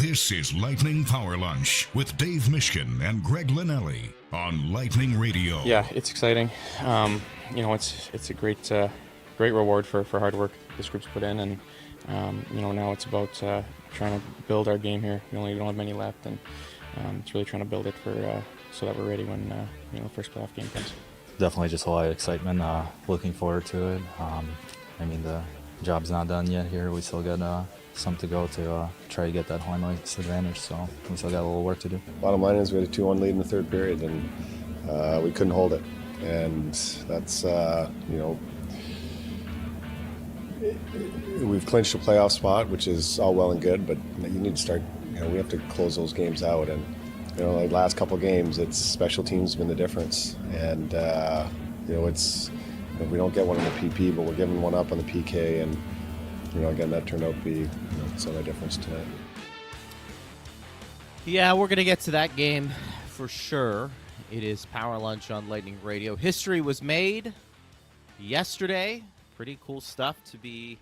This is Lightning Power Lunch with Dave Mishkin and Greg Linnelli on Lightning Radio. Yeah, it's exciting. It's a great reward for hard work this group's put in, and now it's about trying to build our game here. We don't have many left, and it's really trying to build it for so that we're ready when the first playoff game comes. Definitely just a lot of excitement. Looking forward to it. The job's not done yet here. We still got some to go to try to get that home ice advantage, so we still got a little work to do. Bottom line is we had a 2-1 lead in the third period, and we couldn't hold it. And that's, we've clinched a playoff spot, which is all well and good, but you need to start, we have to close those games out. And, like last couple games, it's special teams been the difference. And, it's, we don't get one on the PP, but we're giving one up on the PK, and, again, that turned out to be some of the difference tonight. Yeah, we're going to get to that game for sure. It is Power Lunch on Lightning Radio. History was made yesterday. Pretty cool stuff to be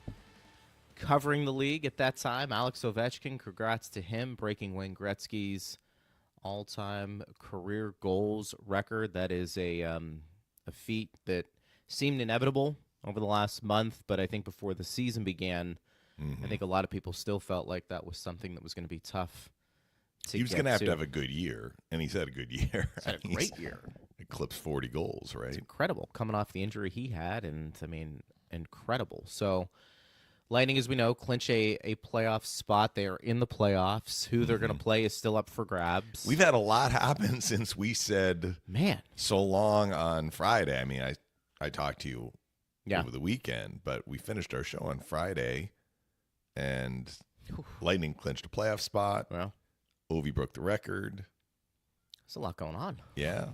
covering the league at that time. Alex Ovechkin, congrats to him, breaking Wayne Gretzky's all-time career goals record. That is a feat that seemed inevitable over the last month, but I think before the season began, I think a lot of people still felt like that was something that was going to be tough to He was going to have a good year, and he's had a good year. He's had a great year. Eclipsed 40 goals, right? It's incredible, coming off the injury he had, and, incredible. So, Lightning, as we know, clinch a playoff spot. They are in the playoffs. Who they're going to play is still up for grabs. We've had a lot happen since we said so long on Friday. I talked to you over the weekend, but we finished our show on Friday, and Lightning clinched a playoff spot. Well, Ovi broke the record. There's a lot going on. Yeah.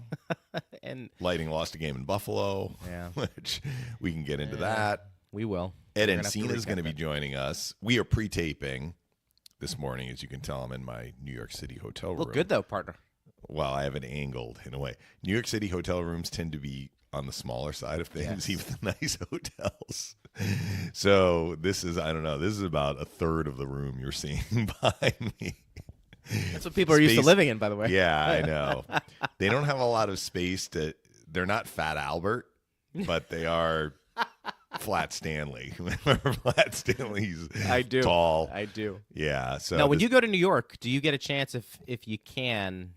And Lightning lost a game in Buffalo, which we can get into that. We will. Ed Encina is going to be joining us. We are pre-taping this morning, as you can tell. I'm in my New York City hotel room. Look good, though, partner. Well, I have it angled in a way. New York City hotel rooms tend to be on the smaller side of things, even the nice hotels. So this is, I don't know, this is about a third of the room you're seeing behind me. That's what people are used to living in, by the way. Yeah, I know. They don't have a lot of space they're not Fat Albert, but they are Flat Stanley. Remember Flat Stanley's tall? I do. Yeah. So now, when you go to New York, do you get a chance, if you can,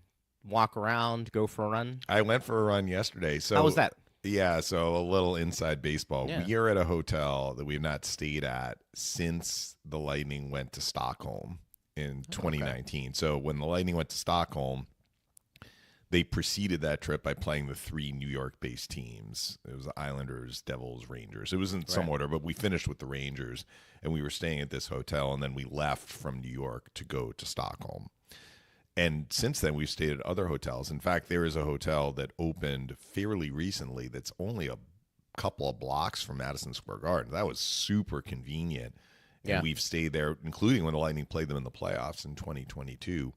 walk around, go for a run? I went for a run yesterday. So how was that? Yeah, so a little inside baseball. Yeah. We are at a hotel that we've not stayed at since the Lightning went to Stockholm in 2019. Okay. So when the Lightning went to Stockholm, they preceded that trip by playing the 3 New York-based teams. It was the Islanders, Devils, Rangers. It was in some order, but we finished with the Rangers, and we were staying at this hotel, and then we left from New York to go to Stockholm. And since then, we've stayed at other hotels. In fact, there is a hotel that opened fairly recently that's only a couple of blocks from Madison Square Garden. That was super convenient. And we've stayed there, including when the Lightning played them in the playoffs in 2022.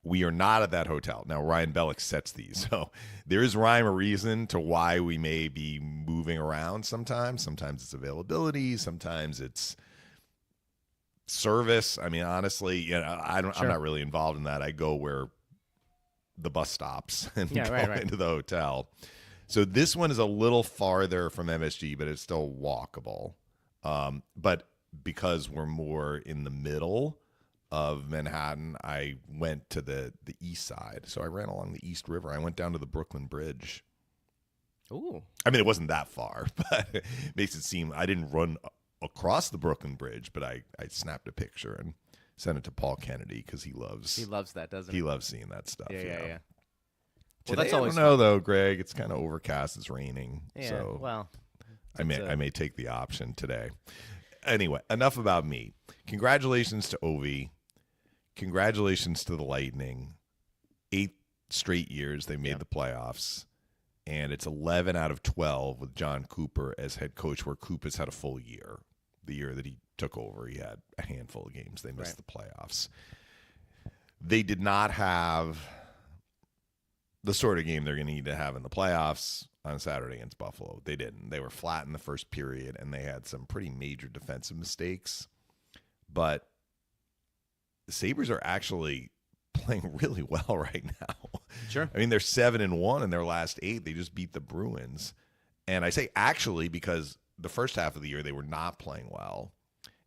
We are not at that hotel. Now, Ryan Bellick sets these. So there is rhyme or reason to why we may be moving around sometimes. Sometimes it's availability. Sometimes it's service. Honestly, I'm not really involved in that. I go where the bus stops and go into the hotel. So this one is a little farther from MSG, but it's still walkable. But because we're more in the middle of Manhattan, I went to the east side. So I ran along the East River. I went down to the Brooklyn Bridge. Ooh. It wasn't that far, but it makes it seem I didn't run across the Brooklyn Bridge, but I snapped a picture and sent it to Paul Kennedy because he loves that, doesn't he? He loves seeing that stuff. Yeah. Well, Today, that's always I don't know though, Greg. It's kind of overcast. It's raining. Yeah. So well, I may take the option today. Anyway, enough about me. Congratulations to Ovi. Congratulations to the Lightning. 8 straight years they made the playoffs. And it's 11 out of 12 with John Cooper as head coach, where Cooper's had a full year. The year that he took over, he had a handful of games. They missed the playoffs. They did not have the sort of game they're going to need to have in the playoffs on Saturday against Buffalo. They didn't. They were flat in the first period, and they had some pretty major defensive mistakes. But the Sabres are actually playing really well right now. Sure. I mean, they're 7-1 in their last 8. They just beat the Bruins. And I say actually because the first half of the year they were not playing well.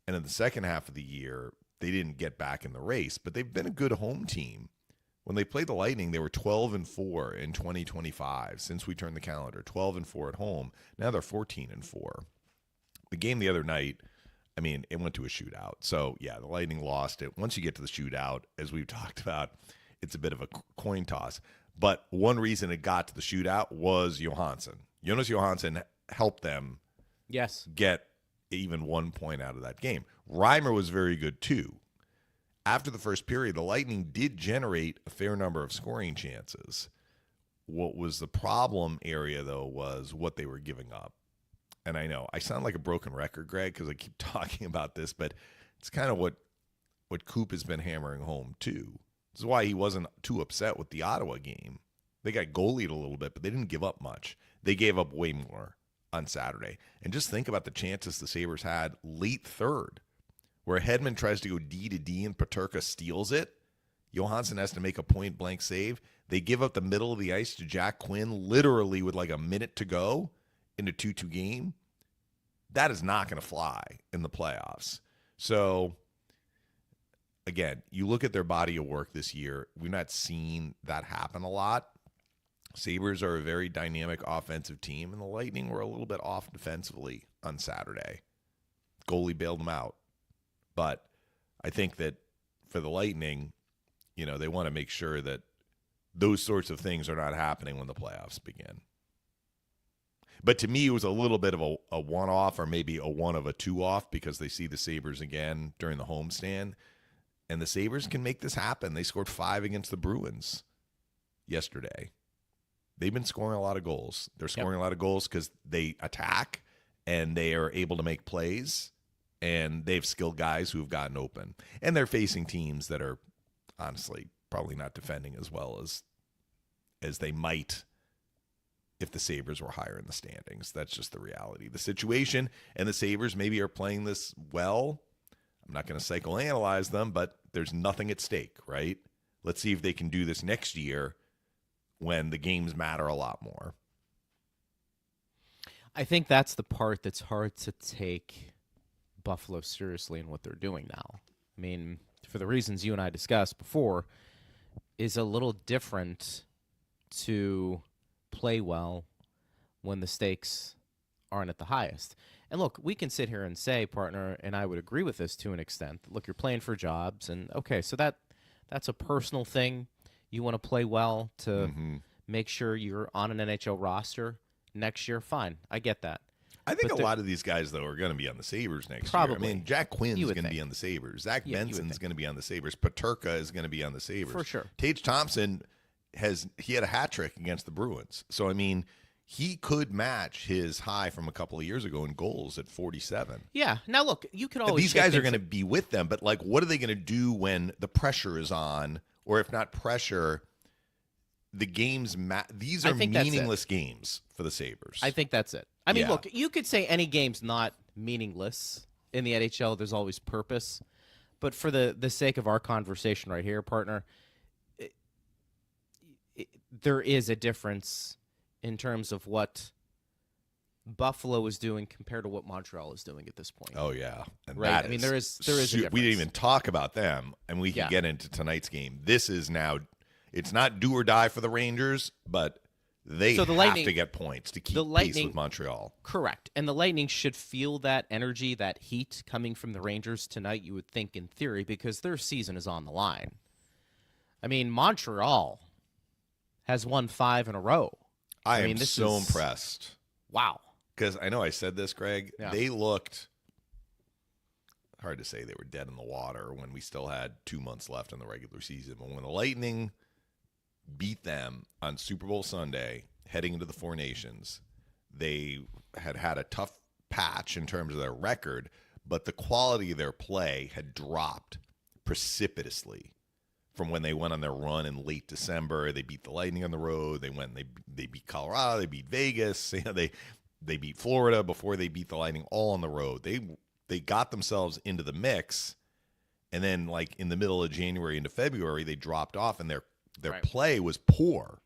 And in the second half of the year, they didn't get back in the race, but they've been a good home team. When they played the Lightning, they were 12-4 in 2025 since we turned the calendar. 12-4 at home. Now they're 14-4. The game the other night, I mean, it went to a shootout. So, yeah, the Lightning lost it. Once you get to the shootout, as we've talked about, it's a bit of a coin toss. But one reason it got to the shootout was Johansson. Jonas Johansson helped them get even 1 point out of that game. Reimer was very good, too. After the first period, the Lightning did generate a fair number of scoring chances. What was the problem area, though, was what they were giving up. And I know I sound like a broken record, Greg, because I keep talking about this, but it's kind of what Coop has been hammering home, too. This is why he wasn't too upset with the Ottawa game. They got goalied a little bit, but they didn't give up much. They gave up way more on Saturday. And just think about the chances the Sabres had late third, where Hedman tries to go D to D and Peterka steals it. Johansson has to make a point-blank save. They give up the middle of the ice to Jack Quinn literally with like a minute to go in a 2-2 game. That is not going to fly in the playoffs. So, again, you look at their body of work this year, we've not seen that happen a lot. Sabres are a very dynamic offensive team, and the Lightning were a little bit off defensively on Saturday. Goalie bailed them out. But I think that for the Lightning, you know, they want to make sure that those sorts of things are not happening when the playoffs begin. But to me, it was a little bit of a one-off or maybe a one of a two-off because they see the Sabres again during the homestand. And the Sabres can make this happen. They scored 5 against the Bruins yesterday. They've been scoring a lot of goals. They're scoring a lot of goals because they attack and they are able to make plays. And they have skilled guys who have gotten open. And they're facing teams that are honestly probably not defending as well as they might if the Sabres were higher in the standings. That's just the reality. The situation, and the Sabres maybe are playing this well. I'm not going to psychoanalyze them, but there's nothing at stake, right? Let's see if they can do this next year when the games matter a lot more. I think that's the part that's hard to take Buffalo seriously in what they're doing now. I mean, for the reasons you and I discussed before, is a little different to play well when the stakes aren't at the highest. And look, we can sit here and say, partner, and I would agree with this to an extent. Look, you're playing for jobs, and okay, so that's a personal thing. You want to play well to make sure you're on an NHL roster next year. Fine, I get that. I think a lot of these guys, though, are going to be on the Sabres next year. I mean, Jack Quinn's going to be on the Sabres. Zach Benson's going to be on the Sabres. Peterka is going to be on the Sabres. For sure. Tage Thompson had a hat trick against the Bruins. So, I mean, he could match his high from a couple of years ago in goals at 47. Yeah. Now, look, you could always these guys are going to be with them, but, like, what are they going to do when the pressure is on? Or if not pressure, the games these are meaningless games for the Sabres. I think that's it. I mean, look, you could say any game's not meaningless in the NHL. There's always purpose. But for the sake of our conversation right here, partner, there is a difference in terms of what Buffalo is doing compared to what Montreal is doing at this point. Oh, yeah. And right? I mean, there is a difference. We didn't even talk about them, and we can get into tonight's game. This is now, it's not do or die for the Rangers, but they have to get points to keep pace with Montreal. Correct. And the Lightning should feel that energy, that heat coming from the Rangers tonight, you would think, in theory, because their season is on the line. I mean, Montreal has won 5 in a row. I am so impressed. Wow. Because I know I said this, Greg. Yeah. They looked, hard to say they were dead in the water when we still had 2 months left in the regular season. But when the Lightning beat them on Super Bowl Sunday, heading into the Four Nations, they had a tough patch in terms of their record, but the quality of their play had dropped precipitously from when they went on their run in late December. They beat the Lightning on the road. They went and they beat Colorado. They beat Vegas. You know, they beat Florida before they beat the Lightning, all on the road. They got themselves into the mix, And then, like, in the middle of January into February, they dropped off, and their Right. play was poor.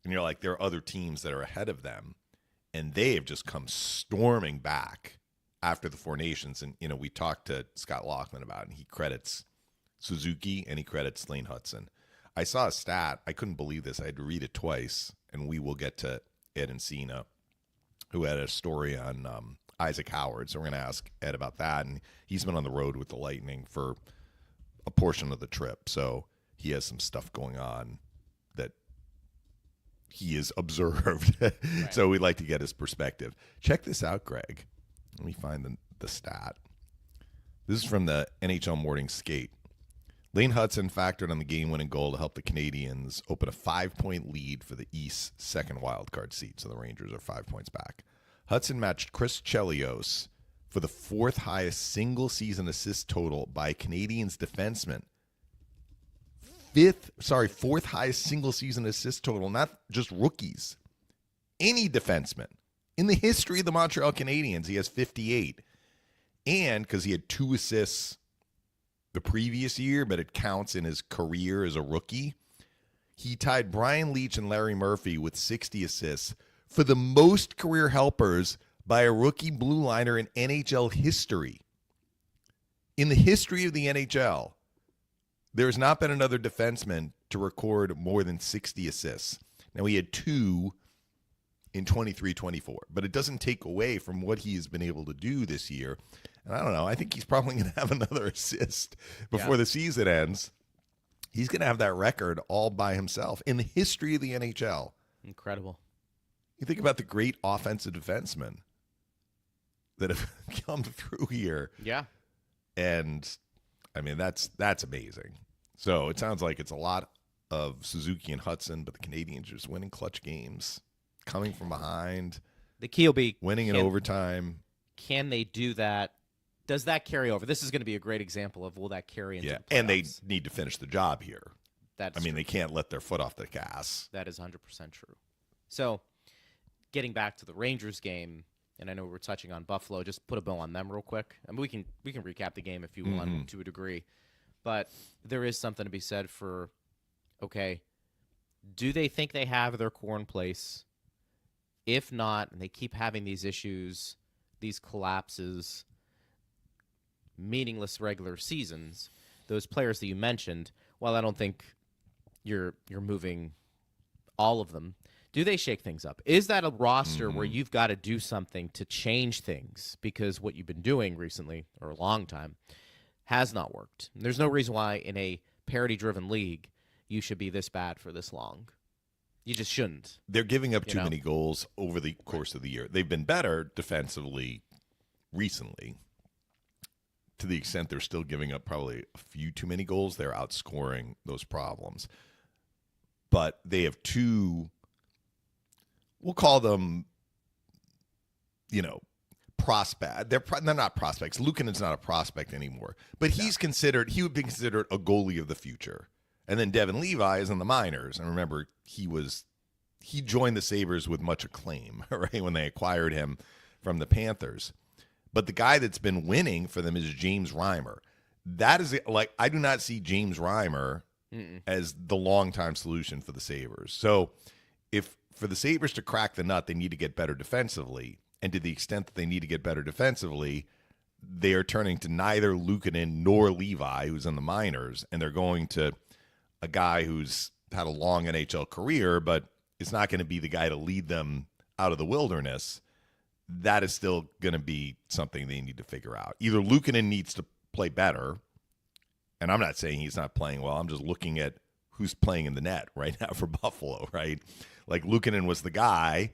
And you're like, there are other teams that are ahead of them, and they have just come storming back after the Four Nations. And, we talked to Scott Laughlin about it, and he credits Suzuki and he credits Lane Hudson. I saw a stat. I couldn't believe this. I had to read it twice, and we will get to Ed Encina, who had a story on Isaac Howard. So we're going to ask Ed about that. And he's been on the road with the Lightning for a portion of the trip. So he has some stuff going on that he has observed. Right. So we'd like to get his perspective. Check this out, Greg. Let me find the stat. This is from the NHL Morning Skate. Lane Hudson factored on the game-winning goal to help the Canadiens open a 5-point lead for the East's second wildcard seat. So the Rangers are 5 points back. Hudson matched Chris Chelios for the fourth highest single-season assist total by a Canadiens defenseman. Fourth highest single-season assist total, not just rookies. Any defenseman. In the history of the Montreal Canadiens, he has 58. And because he had 2 assists the previous year, but it counts in his career as a rookie, he tied Brian Leetch and Larry Murphy with 60 assists for the most career helpers by a rookie blue liner in NHL history. In the history of the NHL, there has not been another defenseman to record more than 60 assists. Now, he had 2 in 23-24, but it doesn't take away from what he has been able to do this year. And I don't know, I think he's probably going to have another assist before the season ends. He's going to have that record all by himself in the history of the NHL. Incredible. You think about the great offensive defensemen that have come through here. Yeah. And, I mean, that's amazing. So it sounds like it's a lot of Suzuki and Hudson, but the Canadiens are just winning clutch games, coming from behind. The key will be winning in overtime. Can they do that? Does that carry over? This is going to be a great example of will that carry into the playoffs? And they need to finish the job here. That's they can't let their foot off the gas. That is 100% true. So, getting back to the Rangers game, and I know we're touching on Buffalo, just put a bow on them real quick. I mean, we can recap the game if you want to a degree, but there is something to be said for, okay, do they think they have their core in place? If not, and they keep having these issues, these collapses, meaningless regular seasons, those players that you mentioned, while I don't think you're moving all of them, do they shake things up? Is that a roster where you've got to do something to change things because what you've been doing recently, or a long time, has not worked? And there's no reason why in a parity-driven league you should be this bad for this long. You just shouldn't. They're giving up too many goals over the course of the year. They've been better defensively recently, to the extent they're still giving up probably a few too many goals. They're outscoring those problems. But they have 2, we'll call them, prospect. They're not prospects. Luukkonen's not a prospect anymore. But he would be considered a goalie of the future. And then Devin Levi is in the minors. And remember, he joined the Sabres with much acclaim, right, when they acquired him from the Panthers. But the guy that's been winning for them is James Reimer. That is, I do not see James Reimer as the long-time solution for the Sabres. So if for the Sabres to crack the nut, they need to get better defensively. And to the extent that they need to get better defensively, they are turning to neither Luukkonen nor Levi, who's in the minors, and they're going to a guy who's had a long NHL career, but is not going to be the guy to lead them out of the wilderness. That is still going to be something they need to figure out. Either Luukkonen needs to play better, and I'm not saying he's not playing well. I'm just looking at who's playing in the net right now for Buffalo, right? Like, Luukkonen was the guy,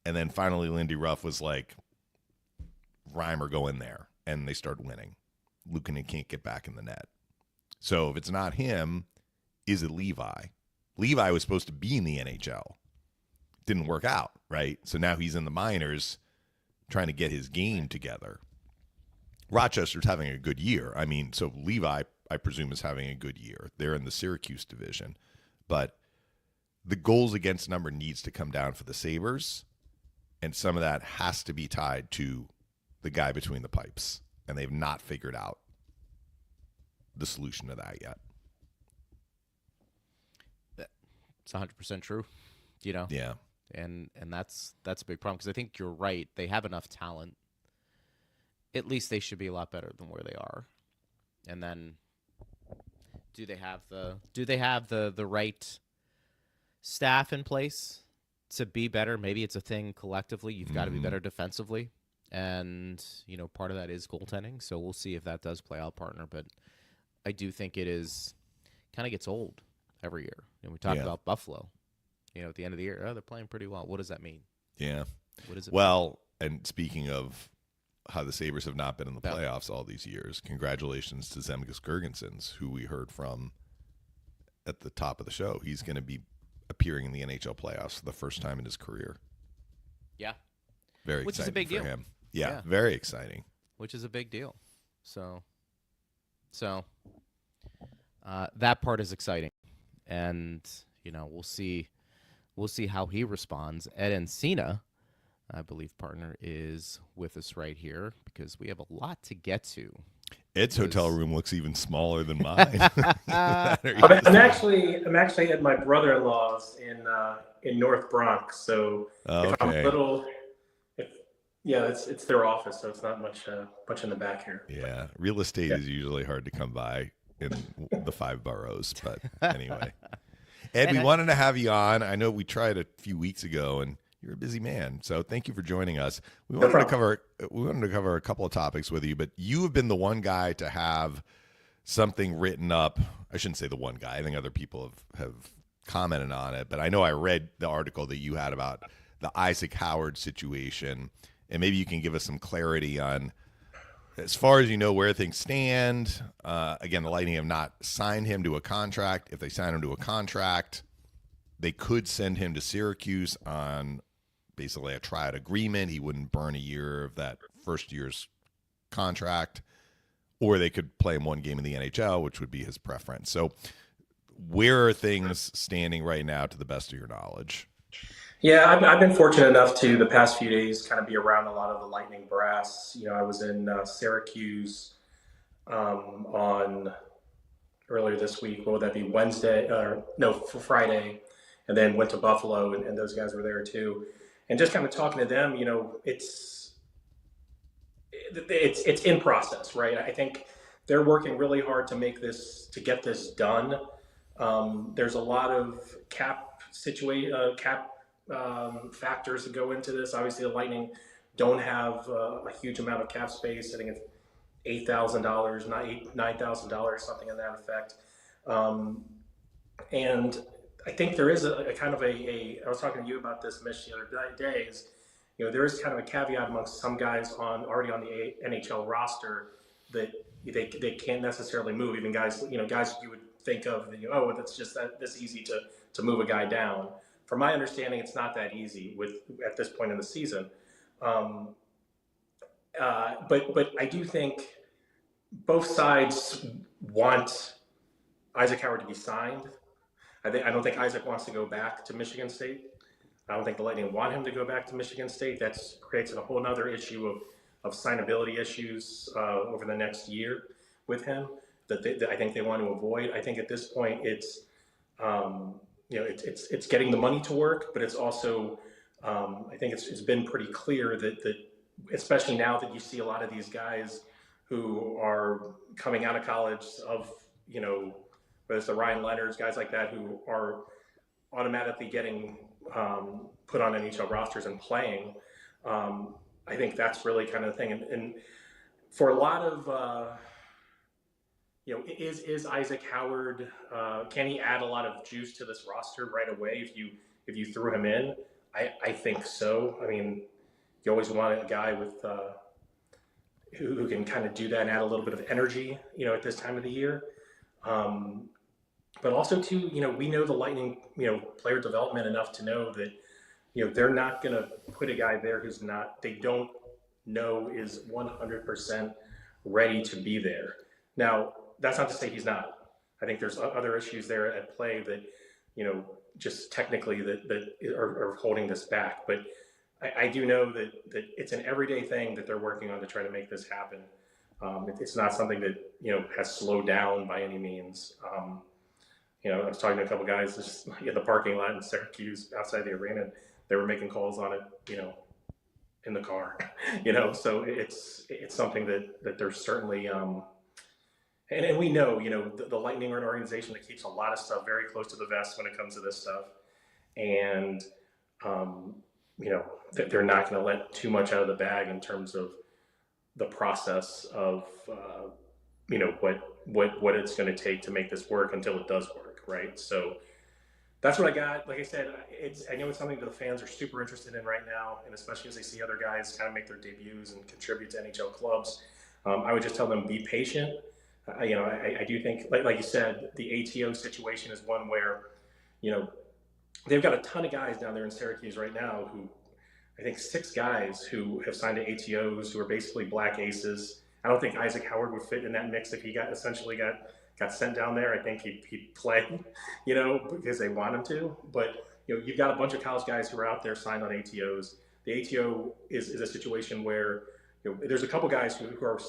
and then finally Lindy Ruff was like, Reimer, go in there, and they start winning. Luukkonen can't get back in the net. So if it's not him, is it Levi? Levi was supposed to be in the NHL. Didn't work out, right? So now he's in the minors trying to get his game together. Rochester's having a good year. I mean, so Levi, I presume, is having a good year. They're in the Syracuse division. But the goals against number needs to come down for the Sabres, and some of that has to be tied to the guy between the pipes, and they've not figured out the solution to that yet. It's 100% true. You know. Yeah. And that's a big problem, because I think you're right. They have enough talent. At least they should be a lot better than where they are. And then, do they have the right staff in place to be better? Maybe it's a thing collectively. You've got to be better defensively, and part of that is goaltending. So we'll see if that does play out, partner. But I do think it is kind of gets old every year. And we talked about Buffalo. At the end of the year, they're playing pretty well. What does that mean? Yeah. What does it mean? And speaking of how the Sabres have not been in the playoffs all these years, congratulations to Zemgus Girgensons, who we heard from at the top of the show. He's going to be appearing in the NHL playoffs for the first time in his career. Yeah. Very Which exciting is a big for deal. him. Yeah, very exciting. Which is a big deal. So that part is exciting. And, we'll see how he responds. Ed Encina, I believe, partner, is with us right here, because we have a lot to get to. Ed's hotel room looks even smaller than mine. I'm actually at my brother-in-law's in North Bronx, so if I'm a little, it's their office, so it's not much in the back here. Yeah, real estate is usually hard to come by in the 5 boroughs, but anyway. Ed, we wanted to have you on. I know we tried a few weeks ago, and you're a busy man, so thank you for joining us. We wanted to cover a couple of topics with you, but you have been the one guy to have something written up. I shouldn't say the one guy. I think other people have commented on it, but I know I read the article that you had about the Isaac Howard situation, and maybe you can give us some clarity on, as far as you know, where things stand. Again, the Lightning have not signed him to a contract. If they sign him to a contract, they could send him to Syracuse on basically a tryout agreement. He wouldn't burn a year of that first year's contract, or they could play him one game in the NHL, which would be his preference. So where are things standing right now, to the best of your knowledge? Yeah, I've been fortunate enough to, the past few days, kind of be around a lot of the Lightning brass. I was in Syracuse on earlier this week. What would that be? Wednesday? For Friday, and then went to Buffalo, and those guys were there too. And just kind of talking to them, it's in process, right? I think they're working really hard to get this done. There's a lot of cap factors that go into this. Obviously, the Lightning don't have a huge amount of cap space. I think it's $8,000, not $9,000, something in that effect. And I think there is a kind of I was talking to you about this, Mish, the other day, is, there is kind of a caveat amongst some guys already on the NHL roster that they can't necessarily move. Even guys you would think of, it's just this easy to move a guy down. From my understanding, it's not that easy at this point in the season. But I do think both sides want Isaac Howard to be signed. I don't think Isaac wants to go back to Michigan State. I don't think the Lightning want him to go back to Michigan State. That creates a whole other issue of signability issues over the next year with him that I think they want to avoid. I think at this point it's it's getting the money to work, but it's also I think it's been pretty clear that especially now that you see a lot of these guys who are coming out of college whether it's the Ryan Leonards, guys like that, who are automatically getting put on NHL rosters and playing. I think that's really kind of the thing. And for a lot of, is Isaac Howard, can he add a lot of juice to this roster right away if you threw him in? I think so. I mean, you always want a guy with who can kind of do that and add a little bit of energy, at this time of the year. But also too, we know the Lightning, player development enough to know that, they're not going to put a guy there they don't know is 100% ready to be there. Now, that's not to say he's not. I think there's other issues there at play that, just technically that are holding this back. But I do know that it's an everyday thing that they're working on to try to make this happen. It's not something that, has slowed down by any means. I was talking to a couple guys just in the parking lot in Syracuse outside the arena. They were making calls on it, in the car, so it's something that there's certainly, and we know, the Lightning are an organization that keeps a lot of stuff very close to the vest when it comes to this stuff. And, they're not going to let too much out of the bag in terms of the process of, what it's going to take to make this work until it does work. Right. So that's what I got. Like I said, I know it's something that the fans are super interested in right now. And especially as they see other guys kind of make their debuts and contribute to NHL clubs, I would just tell them, be patient. I do think, like you said, the ATO situation is one where, they've got a ton of guys down there in Syracuse right now who, I think 6 guys who have signed to ATOs who are basically black aces. I don't think Isaac Howard would fit in that mix if he got sent down there. I think he'd play, because they want him to. But, you've got a bunch of college guys who are out there signed on ATOs. The ATO is a situation where, there's a couple guys who are,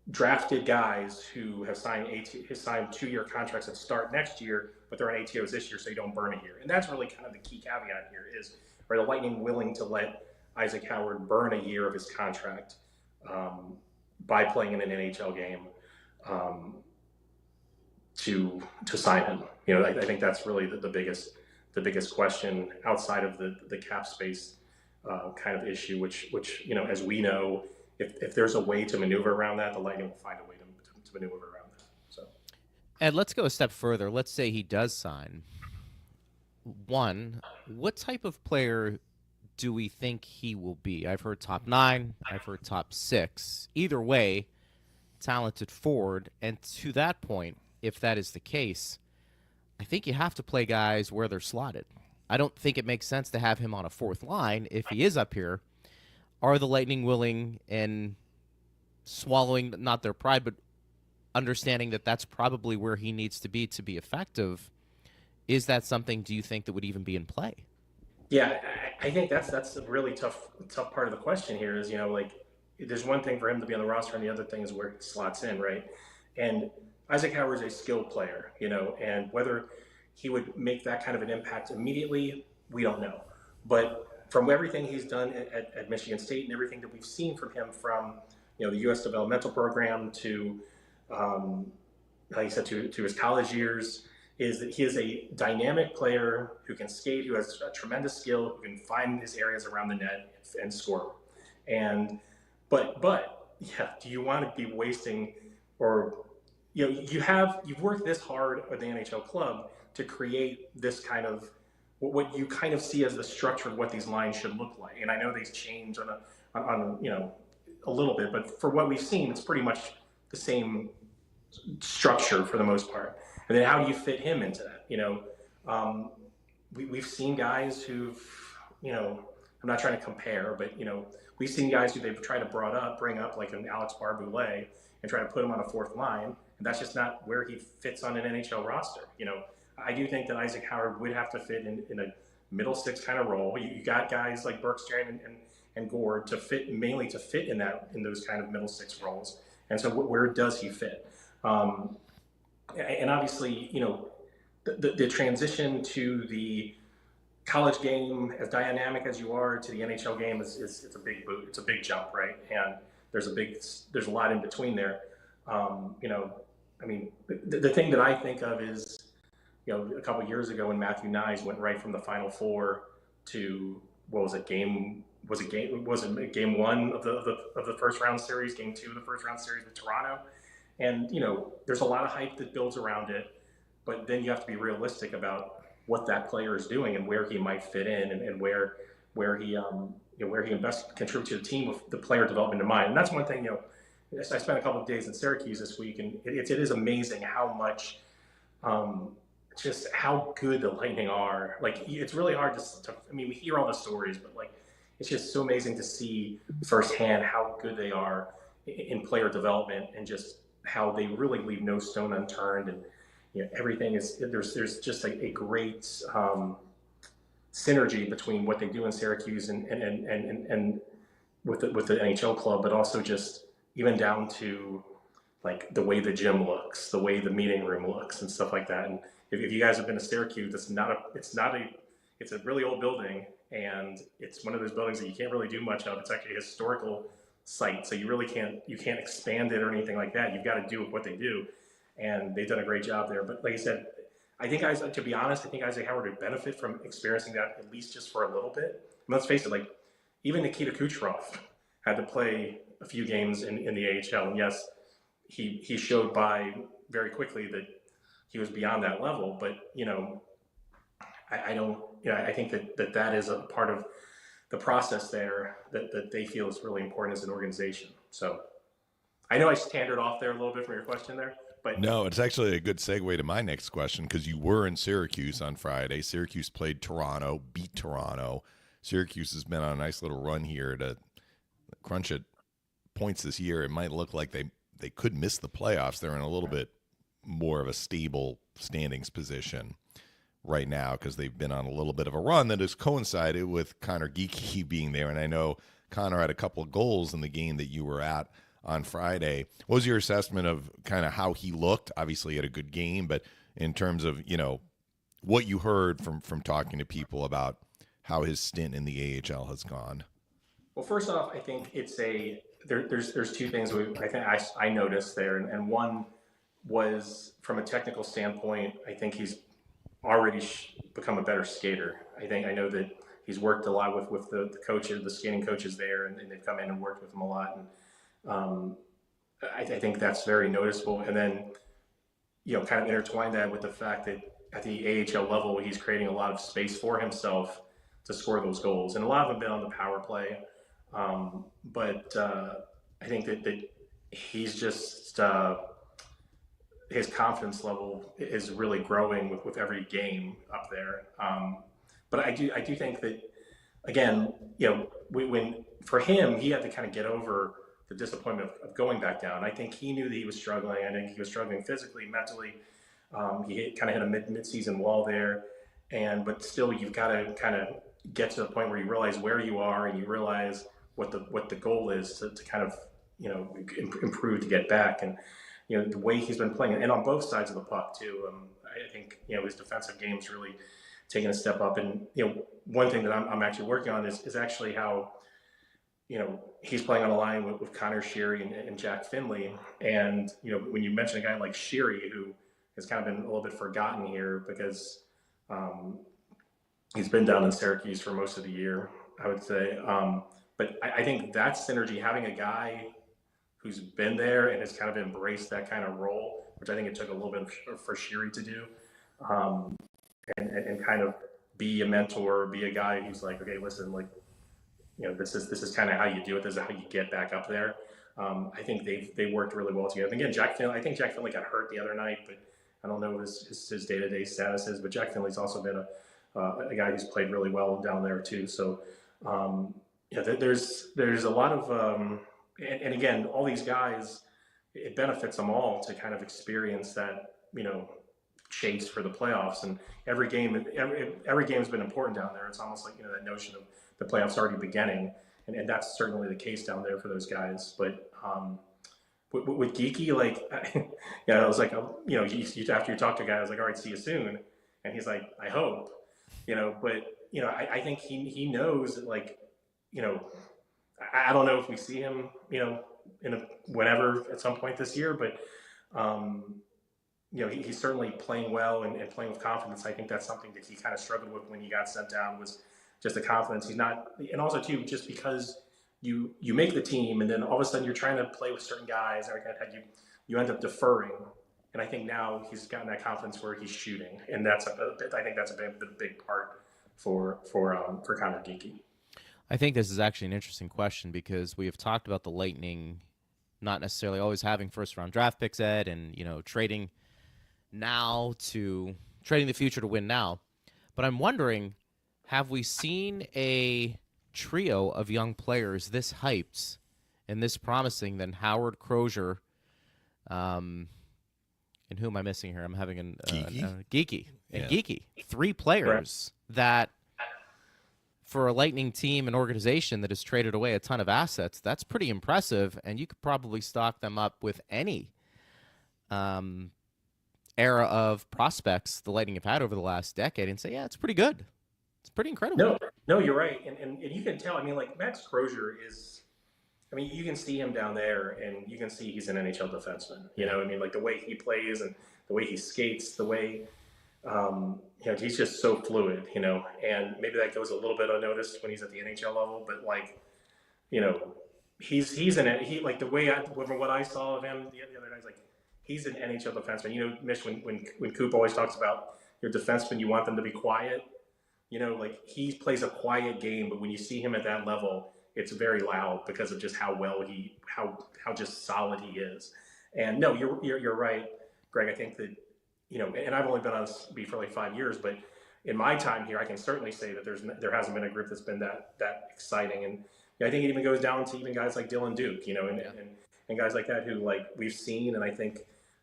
drafted guys who have signed 2-year contracts that start next year, but they're on ATOs this year, so you don't burn a year. And that's really kind of the key caveat here is, are the Lightning willing to let Isaac Howard burn a year of his contract by playing in an NHL game to sign him? I think that's really the biggest question outside of the cap space kind of issue, which as we know, if there's a way to maneuver around that, the Lightning will find a way to maneuver around that. So, Ed, let's go a step further. Let's say he does sign. One, what type of player do we think he will be? I've heard top 9. I've heard top 6. Either way, talented forward. And to that point, if that is the case, I think you have to play guys where they're slotted. I don't think it makes sense to have him on a 4th line if he is up here. Are the Lightning willing and swallowing not their pride, but understanding that that's probably where he needs to be effective? Is that something, do you think, that would even be in play? Yeah, I think that's a really tough part of the question here is, there's one thing for him to be on the roster and the other thing is where he slots in, right? And Isaac Howard is a skilled player, and whether he would make that kind of an impact immediately, we don't know. But from everything he's done at Michigan State and everything that we've seen from him from, the U.S. developmental program to, like I said, to his college years, is that he is a dynamic player who can skate, who has a tremendous skill, who can find his areas around the net and score. And, but yeah, do you want to be wasting, or, you've worked this hard at the NHL club to create this kind of, what you kind of see as the structure of what these lines should look like. And I know these change on a little bit, but for what we've seen, it's pretty much the same structure for the most part. And then how do you fit him into that? We've seen guys who've, I'm not trying to compare, but, we've seen guys who they've tried to bring up like an Alex Barboulay and try to put him on a 4th line. And that's just not where he fits on an NHL roster. I do think that Isaac Howard would have to fit in a middle 6 kind of role. You got guys like Berkstrand and Gord to fit in those kind of middle 6 roles. And so where does he fit? And obviously, the transition to the college game, as dynamic as you are, to the NHL game it's a big boot. It's a big jump, right? And there's a lot in between there. The thing that I think of is, a couple of years ago when Matthew Nyes went right from the Final Four to game 1 of the first round series, game 2 of the first round series with Toronto, and there's a lot of hype that builds around it, but then you have to be realistic about what that player is doing and where he might fit in and where he can best contribute to the team with the player development in mind. And that's one thing. I spent a couple of days in Syracuse this week, and it is amazing how much. Just how good the Lightning are. Like, it's really hard we hear all the stories, but it's just so amazing to see firsthand how good they are in player development and just how they really leave no stone unturned. And, everything is, there's just a great synergy between what they do in Syracuse and with the NHL club, but also just even down to like the way the gym looks, the way the meeting room looks, and stuff like that. And if you guys have been to Syracuse, it's a really old building, and it's one of those buildings that you can't really do much of. It's actually a historical site, so you can't expand it or anything like that. You've got to do what they do, and they've done a great job there. But like I said, to be honest, I think Isaac Howard would benefit from experiencing that at least just for a little bit. And let's face it, like even Nikita Kucherov had to play a few games in the AHL, and yes, he showed by very quickly that he was beyond that level. But I think that is a part of the process there that they feel is really important as an organization. So I know I standard off there a little bit from your question there, but no, it's actually a good segue to my next question, because you were in Syracuse on Friday. Syracuse played Toronto, beat Toronto. Syracuse has been on a nice little run here to crunch at points this year. It might look like they could miss the playoffs. They're in a little bit more of a stable standings position right now because they've been on a little bit of a run that has coincided with Connor Geekie being there. And I know Connor had a couple of goals in the game that you were at on Friday. What was your assessment of kind of how he looked? Obviously, he had a good game, but in terms of, what you heard from talking to people about how his stint in the AHL has gone. Well, first off, I think there's two things I noticed there, and one was from a technical standpoint. I think he's already become a better skater. I know that he's worked a lot with the coaches, the skating coaches there, and they've come in and worked with him a lot. And I think that's very noticeable. And then, kind of intertwine that with the fact that at the AHL level, he's creating a lot of space for himself to score those goals. And a lot of them have been on the power play. But I think that he's just his confidence level is really growing with every game up there. But I do think that, again, when for him, he had to kind of get over the disappointment of going back down. I think he knew that he was struggling. I think he was struggling physically, mentally. He kind of hit a mid-season wall there, but still, you've got to kind of get to the point where you realize where you are and you realize what the goal is to kind of improve to get back. And the way he's been playing, and on both sides of the puck too. I think his defensive game's really taken a step up. And one thing that I'm actually working on is actually how he's playing on a line with Connor Sheary and Jack Finley. And when you mention a guy like Sheary, who has kind of been a little bit forgotten here because he's been down in Syracuse for most of the year, I would say. But I think that synergy, having a guy who's been there and has kind of embraced that kind of role, which I think it took a little bit for Sheary to do, and kind of be a mentor, be a guy who's like, okay, listen, like, this is kind of how you do it. This is how you get back up there. I think they worked really well together. And again, I think Jack Finley got hurt the other night, but I don't know what his day-to-day status is. But Jack Finley's also been a guy who's played really well down there too. So there's a lot of and again, all these guys, it benefits them all to kind of experience that chase for the playoffs. And every game has been important down there. It's almost like that notion of the playoffs already beginning, and that's certainly the case down there for those guys. But with Geekie, like, I was like, after you talk to a guy, I was like, all right, see you soon. And he's like, I hope, but I think he knows that, like, I don't know if we see him, whenever at some point this year, but he's certainly playing well and playing with confidence. I think that's something that he kind of struggled with when he got sent down, was just the confidence. He's not, and also too, just because you make the team and then all of a sudden you're trying to play with certain guys, you end up deferring. And I think now he's gotten that confidence where he's shooting, and I think that's a big part for Connor Geekie. I think this is actually an interesting question because we have talked about the Lightning not necessarily always having first-round draft picks, Ed, and trading the future to win now. But I'm wondering, have we seen a trio of young players this hyped and this promising than Howard, Crozier, and who am I missing here? I'm having Geekie. Yeah. Geekie. 3 players that for a Lightning team and organization that has traded away a ton of assets, that's pretty impressive, and you could probably stock them up with any era of prospects the Lightning have had over the last decade and say, yeah, it's pretty good. It's pretty incredible. No, you're right. And you can tell, I mean, like Max Crozier is, I mean, you can see him down there and you can see he's an NHL defenseman, you know, I mean, like the way he plays and the way he skates, the way, you know, he's just so fluid, you know, and maybe that goes a little bit unnoticed when he's at the NHL level, but like, you know, he's an, he, like the way from what I saw of him the other night, like, he's an NHL defenseman. You know, Mish, when Coop always talks about your defenseman, you want them to be quiet. You know, like he plays a quiet game, but when you see him at that level, it's very loud because of just how well how just solid he is. And no, you're right, Greg. I think that, you know, and I've only been on this beat for like 5 years, but in my time here, I can certainly say that there hasn't been a group that's been that exciting. And I think it even goes down to even guys like Dylan Duke, you know, and guys like that who like we've seen, and I think.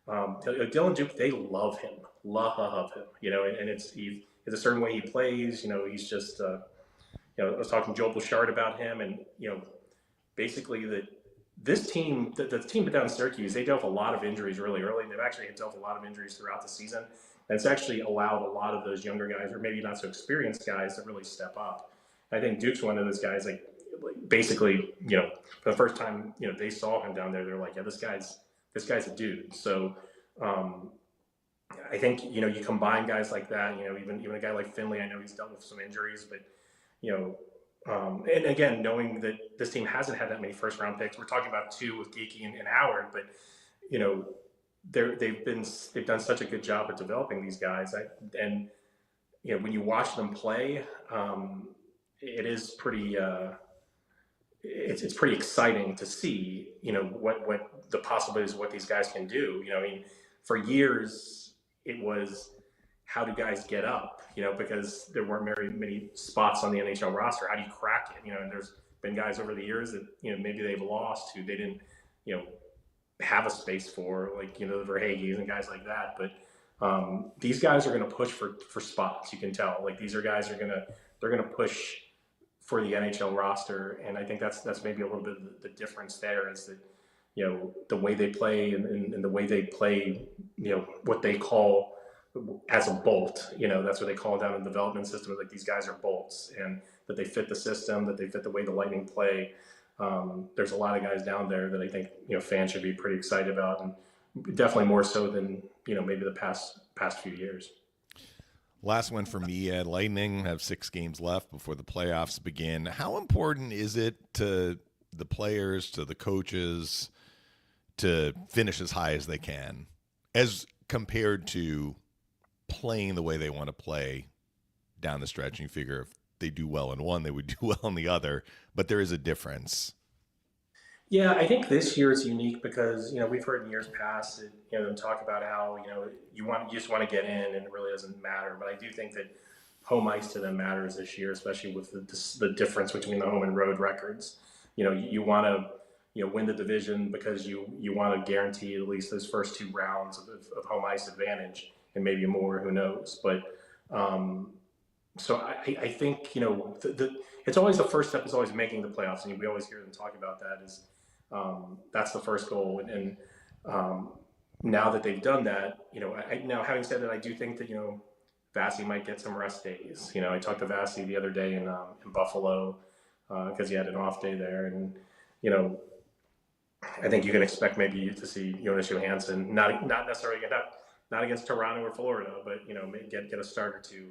Dylan Duke, they love him, you know, and it's a certain way he plays, you know, he's just, you know, I was talking to Joel Bouchard about him, and, you know, basically this team, the team down in Syracuse, they dealt with a lot of injuries really early. They've actually dealt with a lot of injuries throughout the season, and it's actually allowed a lot of those younger guys, or maybe not so experienced guys, to really step up. I think Duke's one of those guys, like basically, you know, for the first time, you know, they saw him down there, they're like, yeah, this guy's a dude. So I think, you know, you combine guys like that, you know, even a guy like Finley, I know he's dealt with some injuries, but, you know, and again, knowing that this team hasn't had that many first round picks, we're talking about 2 with Geeky and Howard, but, you know, they've done such a good job at developing these guys. And, you know, when you watch them play, it is pretty, it's pretty exciting to see, you know, what the possibilities of what these guys can do. You know, I mean, for years it was, how do guys get up? You know, because there weren't very many spots on the NHL roster. How do you crack it? You know, and there's been guys over the years that, you know, maybe they've lost who they didn't, you know, have a space for, like, you know, the Verhaeghes and guys like that. But these guys are going to push for spots. You can tell, like, these are guys they're going to push for the NHL roster, and I think that's maybe a little bit of the difference there, is that, you know, the way they play and the way they play, you know, what they call as a bolt, you know, that's what they call it down in the development system, like these guys are bolts, and that they fit the system, that they fit the way the Lightning play. There's a lot of guys down there that I think, you know, fans should be pretty excited about, and definitely more so than, you know, maybe the past few years. Last one for me, Ed. Lightning have 6 games left before the playoffs begin. How important is it to the players, to the coaches, to finish as high as they can, as compared to playing the way they want to play down the stretch? And you figure if they do well in one, they would do well in the other, but there is a difference. Yeah, I think this year is unique because, you know, we've heard in years past that, you know, them talk about how, you know, you just want to get in and it really doesn't matter. But I do think that home ice to them matters this year, especially with the difference between the home and road records. You know, you want to, you know, win the division because you want to guarantee at least those first 2 rounds of home ice advantage, and maybe more, who knows. But so I think, you know, it's always the first step is always making the playoffs, and we always hear them talk about that. Is that's the first goal, and now that they've done that, you know, now having said that, I do think that, you know, Vasi might get some rest days. You know, I talked to Vasi the other day in Buffalo because he had an off day there, and, you know, I think you can expect maybe to see Jonas Johansson, not necessarily not against Toronto or Florida, but, you know, get a start or 2,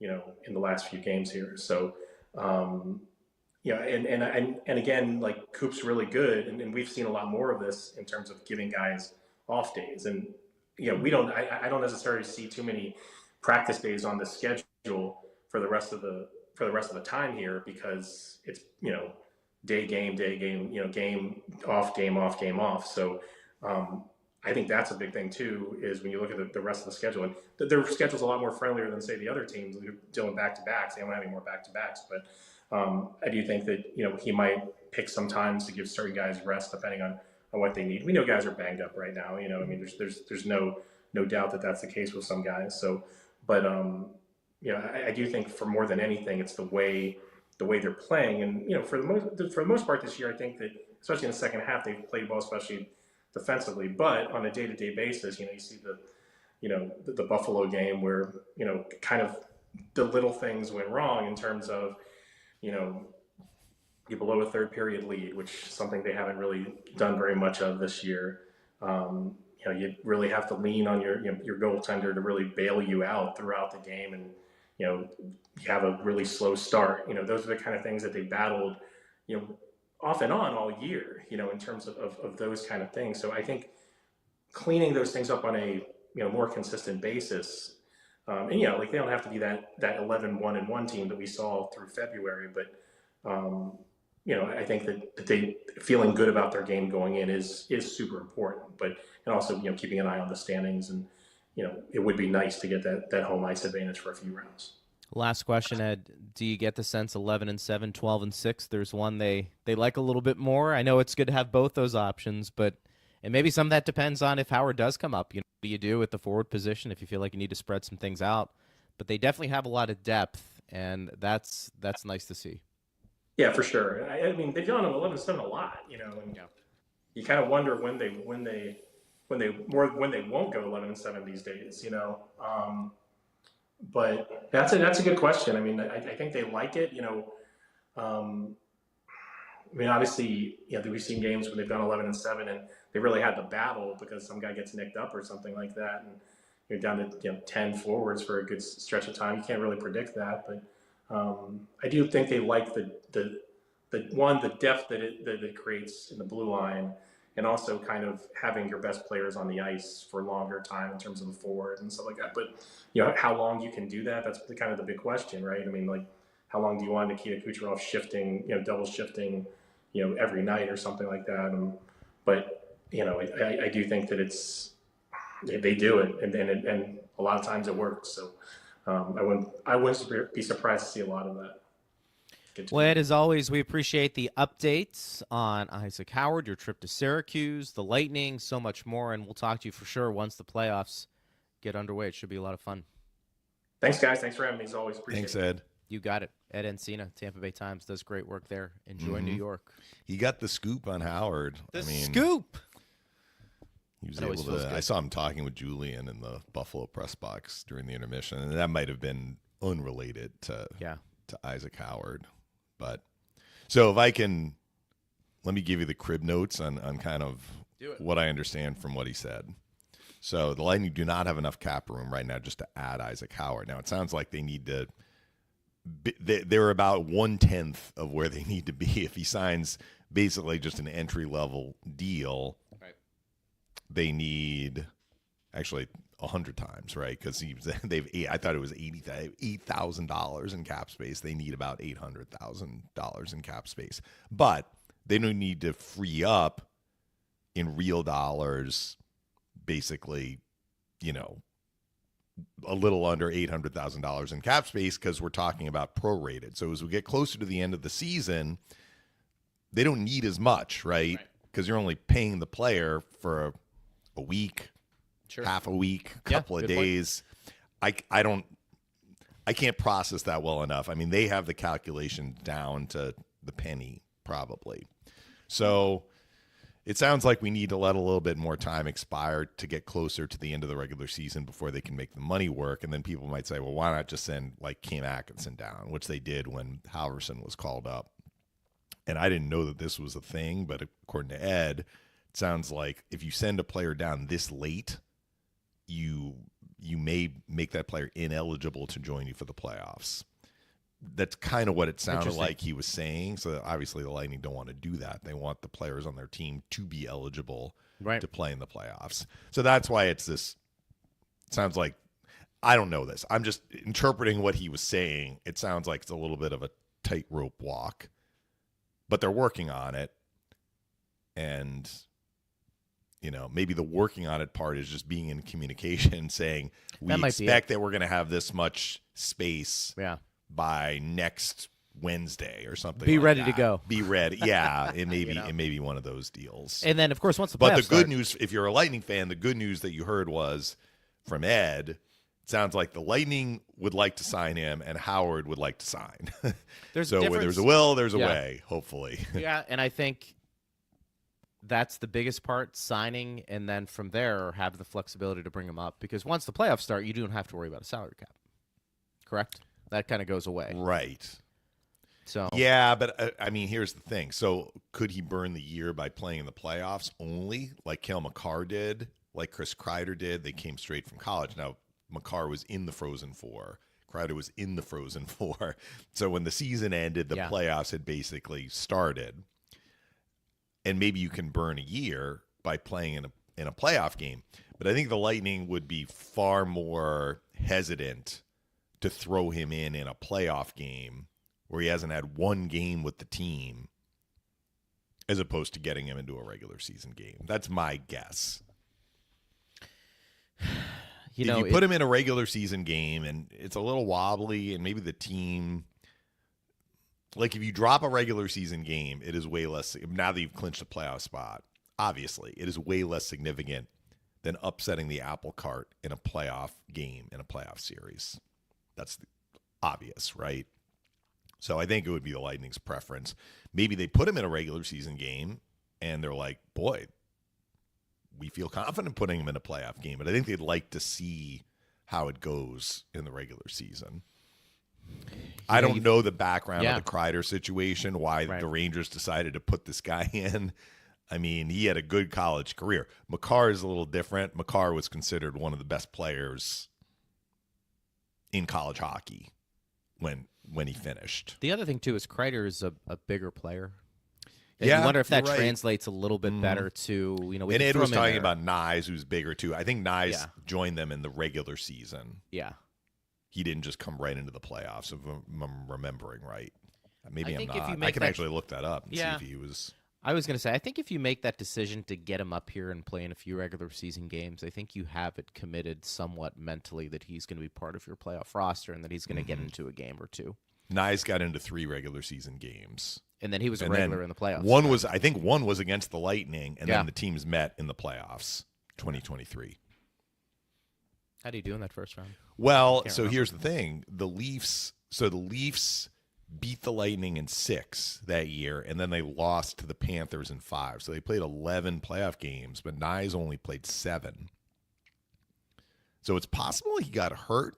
you know, in the last few games here. So. Yeah, and again, like, Coop's really good, and we've seen a lot more of this in terms of giving guys off days. And, you know, I don't necessarily see too many practice days on the schedule for the rest of the time here, because it's, you know, day game, you know, game off. So I think that's a big thing too, is when you look at the rest of the schedule, and their schedule's a lot more friendlier than, say, the other teams who are doing back-to-backs. They don't have any more back-to-backs, but I do think that, you know, he might pick some times to give certain guys rest depending on what they need. We know guys are banged up right now. You know, I mean, there's no doubt that that's the case with some guys. So, but you know, I do think for more than anything, it's the way the way they're playing. And for the most part this year, I think that especially in the second half they've played well, especially defensively. But on a day-to-day basis, you see the Buffalo game where kind of the little things went wrong in terms of you below a third period lead, which is something they haven't really done very much of this year. You really have to lean on your goaltender to really bail you out throughout the game, and you have a really slow start. Those are the kind of things that they battled, off and on all year. In terms of those kind of things. So I think cleaning those things up on a more consistent basis, and like they don't have to be that 11-1-1 team that we saw through February, but I think that they feeling good about their game going in is super important. But and also keeping an eye on the standings, and it would be nice to get that home ice advantage for a few rounds. Last question, Ed. Do you get the sense 11-7, 12-6? There's one they like a little bit more. I know it's good to have both those options, and maybe some of that depends on if Howard does come up. What do you do at the forward position if you feel like you need to spread some things out? But they definitely have a lot of depth, and that's nice to see. Yeah, for sure. I mean, they've gone on 11-7 a lot, and you kind of wonder when they won't go 11-7 these days, But that's a good question. I mean, I think they like it, I mean, obviously, we've seen games when they've gone 11-7 and they really had to battle because some guy gets nicked up or something like that, and you're down to 10 forwards for a good stretch of time. You can't really predict that, but I do think they like the depth that it creates in the blue line, and also kind of having your best players on the ice for longer time in terms of the forward and stuff like that. But how long you can do that? That's kind of the big question, right? I mean, like, how long do you want Nikita Kucherov shifting, double shifting, every night or something like that? But I do think that they do it, and a lot of times it works. So I wouldn't be surprised to see a lot of that. Well, Ed, as always, we appreciate the updates on Isaac Howard, your trip to Syracuse, the Lightning, so much more, and we'll talk to you for sure once the playoffs get underway. It should be a lot of fun. Thanks, guys. Thanks for having me, as always. Appreciate Thanks, it. Ed. You got it. Ed Encina, Tampa Bay Times, does great work there. Enjoy New York. He got the scoop on Howard. Scoop! He was able to. I saw him talking with Julian in the Buffalo press box during the intermission, and that might have been unrelated to Isaac Howard. But so if I can, let me give you the crib notes on kind of what I understand from what he said. So the Lightning do not have enough cap room right now just to add Isaac Howard. Now it sounds like they need to. They're about 1/10 of where they need to be. If he signs basically just an entry level deal, right, they need actually 100 times, right? Because I thought it was $8,000 in cap space. They need about $800,000 in cap space, but they don't need to free up in real dollars, basically, a little under $800,000 in cap space, because we're talking about prorated. So as we get closer to the end of the season, they don't need as much, right? Because you're only paying the player for a week. Sure. Half a week, couple of days. I can't process that well enough. I mean, they have the calculation down to the penny, probably. So it sounds like we need to let a little bit more time expire to get closer to the end of the regular season before they can make the money work. And then people might say, well, why not just send like Cam Atkinson down, which they did when Halverson was called up. And I didn't know that this was a thing, but according to Ed, it sounds like if you send a player down this late, you may make that player ineligible to join you for the playoffs. That's kind of what it sounded like he was saying. So obviously the Lightning don't want to do that. They want the players on their team to be eligible to play in the playoffs. So that's why it's this. It sounds like, I don't know this. I'm just interpreting what he was saying. It sounds like it's a little bit of a tightrope walk, but they're working on it. And maybe the working on it part is just being in communication, saying we expect that we're going to have this much space by next Wednesday or something. Be like ready that. to go. Be ready. Yeah, it may be one of those deals. And then, of course, once the playoffs But the good news, if you're a Lightning fan, the good news that you heard was from Ed sounds like the Lightning would like to sign him and Howard would like to sign. There's so a where there's difference. a will, there's a Yeah. way, hopefully. Yeah, and I think that's the biggest part, signing, and then from there have the flexibility to bring him up. Because once the playoffs start, you don't have to worry about a salary cap. Correct? That kind of goes away. Right. So Yeah, but I mean, here's the thing. So could he burn the year by playing in the playoffs only, like Cale Makar did, like Chris Kreider did? They came straight from college. Now, Makar was in the Frozen Four. Kreider was in the Frozen Four. So when the season ended, the playoffs had basically started. And maybe you can burn a year by playing in a playoff game. But I think the Lightning would be far more hesitant to throw him in a playoff game where he hasn't had one game with the team as opposed to getting him into a regular season game. That's my guess. you If you put him in a regular season game and it's a little wobbly and maybe the team, like if you drop a regular season game, it is way less, now that you've clinched a playoff spot, obviously, it is way less significant than upsetting the apple cart in a playoff game, in a playoff series. That's obvious, right? So I think it would be the Lightning's preference. Maybe they put him in a regular season game and they're like, boy, we feel confident putting him in a playoff game, but I think they'd like to see how it goes in the regular season. I don't know the background of the Kreider situation, why the Rangers decided to put this guy in. I mean, he had a good college career. Makar is a little different. Makar was considered one of the best players in college hockey when he finished. The other thing, too, is Kreider is a bigger player. And Yeah, you wonder if that you're right. translates a little bit better to, we And can Ed throw was him in talking there. about Nyes, who's bigger too. I think Nyes joined them in the regular season. Yeah. He didn't just come right into the playoffs, if I'm remembering right. Maybe I I'm think if not. you I make can that- actually look that up and see if he was. I was going to say, I think if you make that decision to get him up here and play in a few regular season games, I think you have it committed somewhat mentally that he's going to be part of your playoff roster and that he's going to get into a game or two. Nyes got into 3 regular season games. And then he was a And regular then in the playoffs. I think one was against the Lightning, and Yeah. then the teams met in the playoffs, 2023. How do you do in that first round? Well, Can't so remember. here's the thing. The Leafs beat the Lightning in 6 that year, and then they lost to the Panthers in 5. So they played 11 playoff games, but Nyes only played 7. So it's possible he got hurt,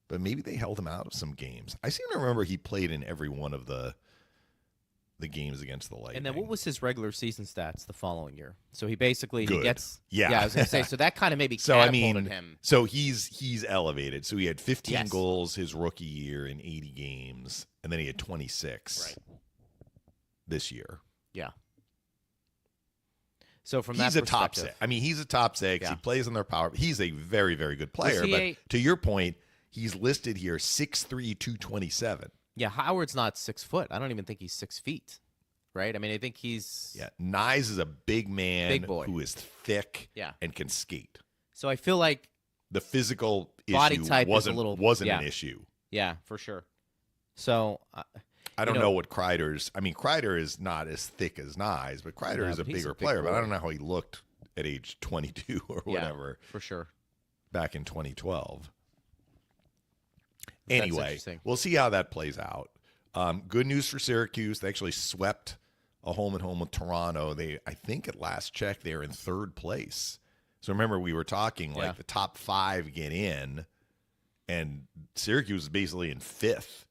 but maybe they held him out of some games. I seem to remember he played in every one of the games against the Lightning. And then what was his regular season stats the following year? So he basically Good. he gets Yeah. I was going to say so that kind of maybe So I catapulted mean, him. so he's elevated. So he had 15 Yes. goals his rookie year in 80 games, and then he had 26 this year. Yeah. So from He's that a top perspective- 6. I mean, he's a top 6. Yeah. He plays in their power. He's a very, very good player. he But a- to your point, he's listed here 6'3", 227. Yeah, Howard's not 6 foot. I don't even think he's 6 feet. Right? I mean, I think he's Yeah, Nyes is a big man Big boy. who is thick Yeah. and can skate. So I feel like The physical Body issue type is a wasn't little- yeah. an issue. yeah, for sure. So I don't know- know what Kreider's. I mean, Kreider is not as thick as Nyes, but Kreider Yeah, is a but he's bigger a big player. But I boy. don't know how he looked at age 22 or whatever for sure. back in 2012. That's Anyway, interesting. we'll see how that plays out. Good news for Syracuse. They actually swept a home-and-home with Toronto. I think at last check, they're in 3rd place. So remember, we were talking like the top 5 get in, and Syracuse is basically in 5th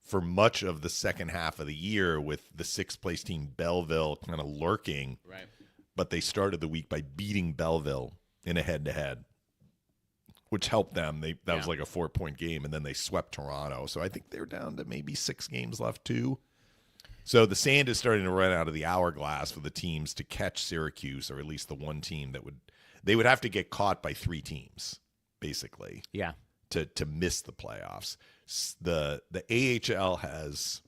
for much of the second half of the year with the 6th place team Belleville kind of lurking. Right. But they started the week by beating Belleville in a head-to-head, which helped them. That was like a 4-point game, and then they swept Toronto. So I think they're down to maybe 6 games left too. So the sand is starting to run out of the hourglass for the teams to catch Syracuse, or at least the one team they would have to get caught by 3 teams, basically. Yeah. To miss the playoffs. The AHL has,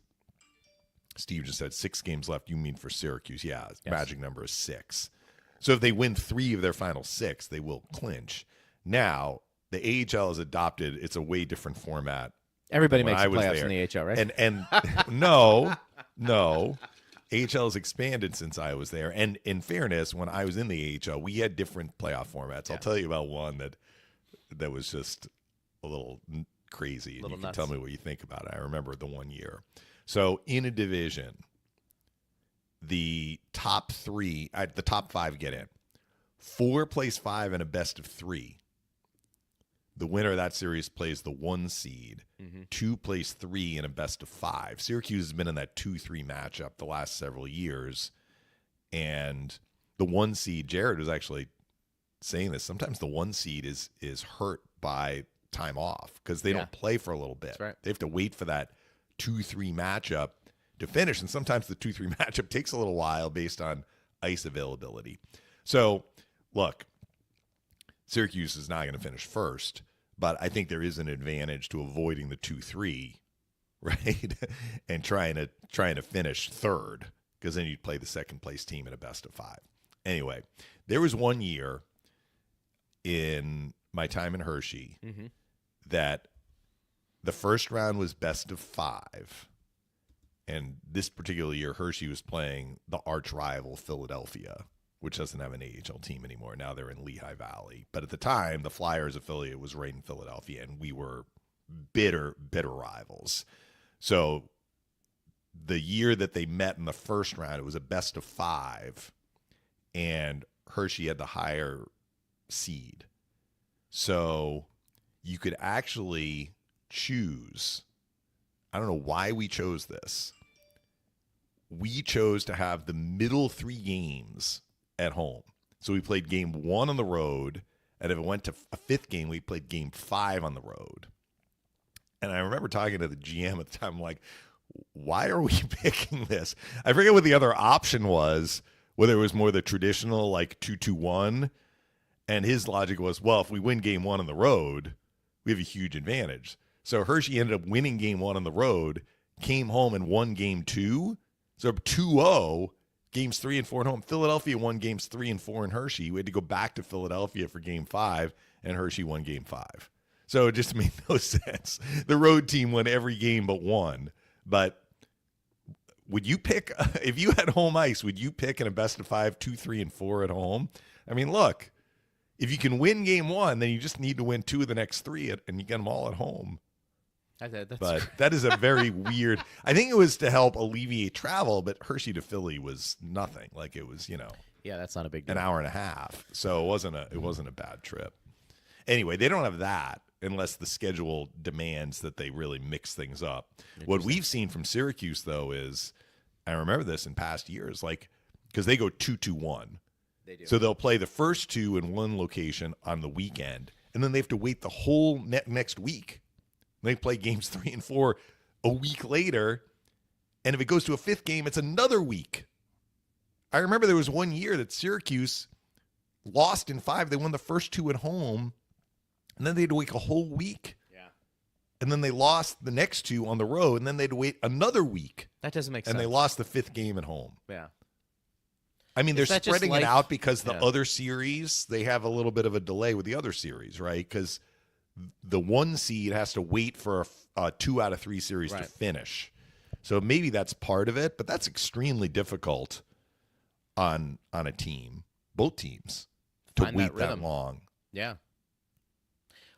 Steve just said 6 games left. You mean for Syracuse? Yeah, magic number is 6. So if they win 3 of their final 6, they will clinch. Now the AHL has adopted. It's a way different format. Everybody When makes I the was playoffs there. in the AHL, right? And no. AHL has expanded since I was there. And in fairness, when I was in the AHL, we had different playoff formats. I'll tell you about one that was just crazy, and Little you can nuts. tell me what you think about it. I remember the one year. So in a division, the top 5 get in. 4 plays 5 in a best of 3. The winner of that series plays the 1 seed. 2 plays 3 in a best of 5. Syracuse has been in that 2-3 matchup the last several years. And the 1 seed, Jared was actually saying this, sometimes the 1 seed is hurt by time off because they don't play for a little bit. That's right. They have to wait for that 2-3 matchup to finish. And sometimes the 2-3 matchup takes a little while based on ice availability. So, look, Syracuse is not going to finish first, but I think there is an advantage to avoiding the 2-3, right? And trying to finish third, because then you'd play the second place team in a best of 5. Anyway, there was one year in my time in Hershey that the first round was best of 5. And this particular year, Hershey was playing the arch rival Philadelphia, which doesn't have an AHL team anymore. Now they're in Lehigh Valley. But at the time, the Flyers affiliate was right in Philadelphia, and we were bitter rivals. So the year that they met in the first round, it was a best of 5, and Hershey had the higher seed. So you could actually choose. I don't know why we chose this. We chose to have the middle 3 games at home. So we played game 1 on the road, and if it went to a 5th game, we played game 5 on the road. And I remember talking to the GM at the time, I'm like, why are we picking this? I forget what the other option was, whether it was more the traditional like 2-2-1. And his logic was, well, if we win game 1 on the road, we have a huge advantage. So Hershey ended up winning game 1 on the road, came home and won game 2. So 2-0, games 3 and 4 at home. Philadelphia won games 3 and 4 in Hershey. We had to go back to Philadelphia for game 5, and Hershey won game 5. So it just made no sense. The road team won every game but one. But would you pick, if you had home ice, would you pick in a best of 5, 2, 3, and 4 at home? I mean, look, if you can win game 1, then you just need to win 2 of the next 3, and you get them all at home. But that is a very weird. I think it was to help alleviate travel, but Hershey to Philly was nothing. Like it was, Yeah, that's not a big deal. an hour and a half. So it wasn't a bad trip. Anyway, they don't have that unless the schedule demands that they really mix things up. What we've seen from Syracuse though is, I remember this in past years, like because they go 2-2-1. They do. So they'll play the first 2 in one location on the weekend, and then they have to wait the whole next week. They play games 3 and 4 a week later, and if it goes to a 5th game, it's another week. I remember there was one year that Syracuse lost in 5. They won the first 2 at home, and then they had to wait a whole week. Yeah. And then they lost the next 2 on the road, and then they had to wait another week. That doesn't make sense. And they lost the 5th game at home. Yeah. I mean, they're that just spreading it life? out because the Yeah. other series, they have a little bit of a delay with the other series, right? Because the 1 seed has to wait for a 2 out of 3 series to Right. finish. So maybe that's part of it, but that's extremely difficult on a team, both teams, to Find that wait that rhythm. long. Yeah.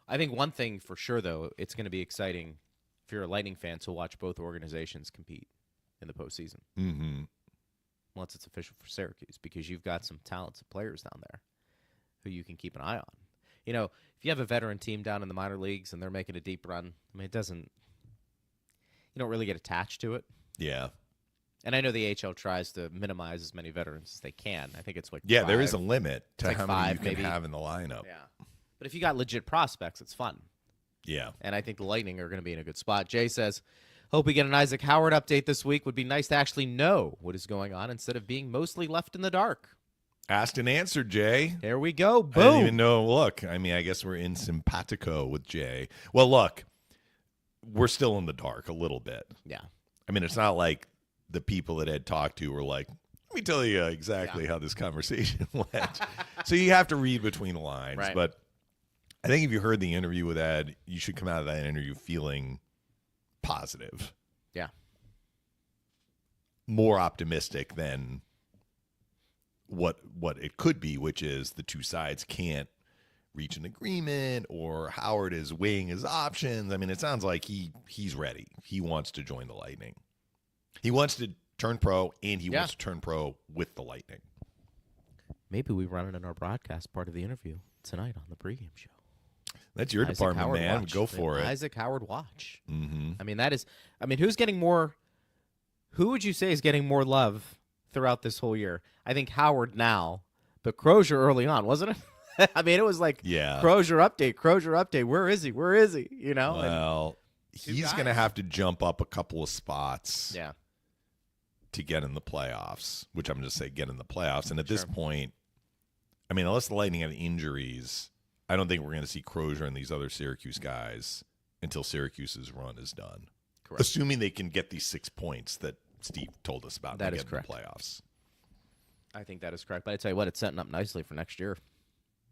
I think one thing for sure, though, it's going to be exciting if you're a Lightning fan to watch both organizations compete in the postseason. Mm-hmm. Once it's official for Syracuse, because you've got some talented players down there who you can keep an eye on. If you have a veteran team down in the minor leagues and they're making a deep run, I mean, you don't really get attached to it. Yeah. And I know the AHL tries to minimize as many veterans as they can. I think it's like Yeah, 5. there is a limit to like how many 5, you can maybe. have in the lineup. Yeah. But if you got legit prospects, it's fun. Yeah. And I think the Lightning are going to be in a good spot. Jay says, hope we get an Isaac Howard update this week. Would be nice to actually know what is going on instead of being mostly left in the dark. Asked and answered, Jay. There we go. I didn't even Boom. know. Look, I mean, I guess we're in simpatico with Jay. Well, look, we're still in the dark a little bit. Yeah. I mean, it's not like the people that Ed talked to were like, let me tell you exactly how this conversation went. So you have to read between the lines. Right. But I think if you heard the interview with Ed, you should come out of that interview feeling positive, Yeah. more optimistic than what it could be, which is the two sides can't reach an agreement or Howard is weighing his options. I mean, it sounds like he's ready. He wants to join the Lightning. He wants to turn pro, and he wants to turn pro with the Lightning. Maybe we run it in our broadcast part of the interview tonight on the pregame show. That's your Isaac department, Howard man. Watch. Go for it. Isaac Howard Watch. Mm-hmm. I mean, who's getting more? Who would you say is getting more love throughout this whole year? I think Howard now, but Crozier early on, wasn't it? I mean, it was like Crozier update. Where is he? You know. Well, he's going to have to jump up a couple of spots. Yeah. To get in the playoffs, which I'm just say get in the playoffs. And at this point, I mean, unless the Lightning have injuries, I don't think we're going to see Crozier and these other Syracuse guys until Syracuse's run is done. Correct. Assuming they can get these 6 points that Steve told us about. That is get correct. In the playoffs. I think that is correct. But I tell you what, it's setting up nicely for next year.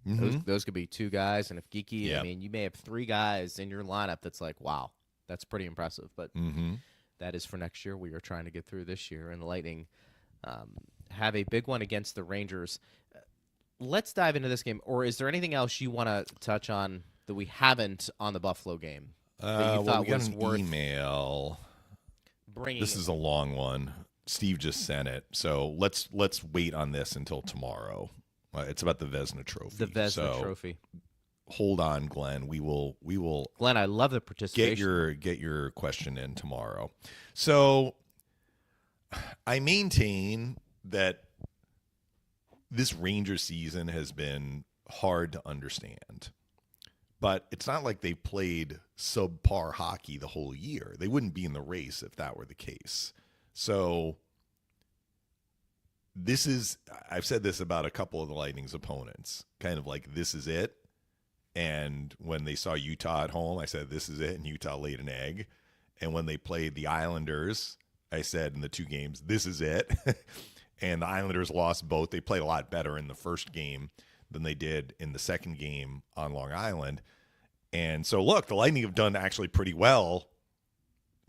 Mm-hmm. Those could be 2 guys, and if Geeky, I mean, you may have 3 guys in your lineup that's like, wow, that's pretty impressive. But that is for next year. We are trying to get through this year, and the Lightning have a big one against the Rangers. Let's dive into this game. Or is there anything else you want to touch on that we haven't on the Buffalo game that you thought we got was an worth email. Bringing? This is a long one. Steve just sent it, so let's wait on this until tomorrow. It's about the Vezina Trophy. The Vezina Trophy. Hold on, Glenn. We will. Glenn, I love the participation. Get your question in tomorrow. So I maintain that this Ranger season has been hard to understand. But it's not like they played subpar hockey the whole year. They wouldn't be in the race if that were the case. So I've said this about a couple of the Lightning's opponents, kind of like this is it. And when they saw Utah at home, I said, this is it. And Utah laid an egg. And when they played the Islanders, I said in the 2 games, this is it. And the Islanders lost both. They played a lot better in the first game than they did in the second game on Long Island. And so, look, the Lightning have done actually pretty well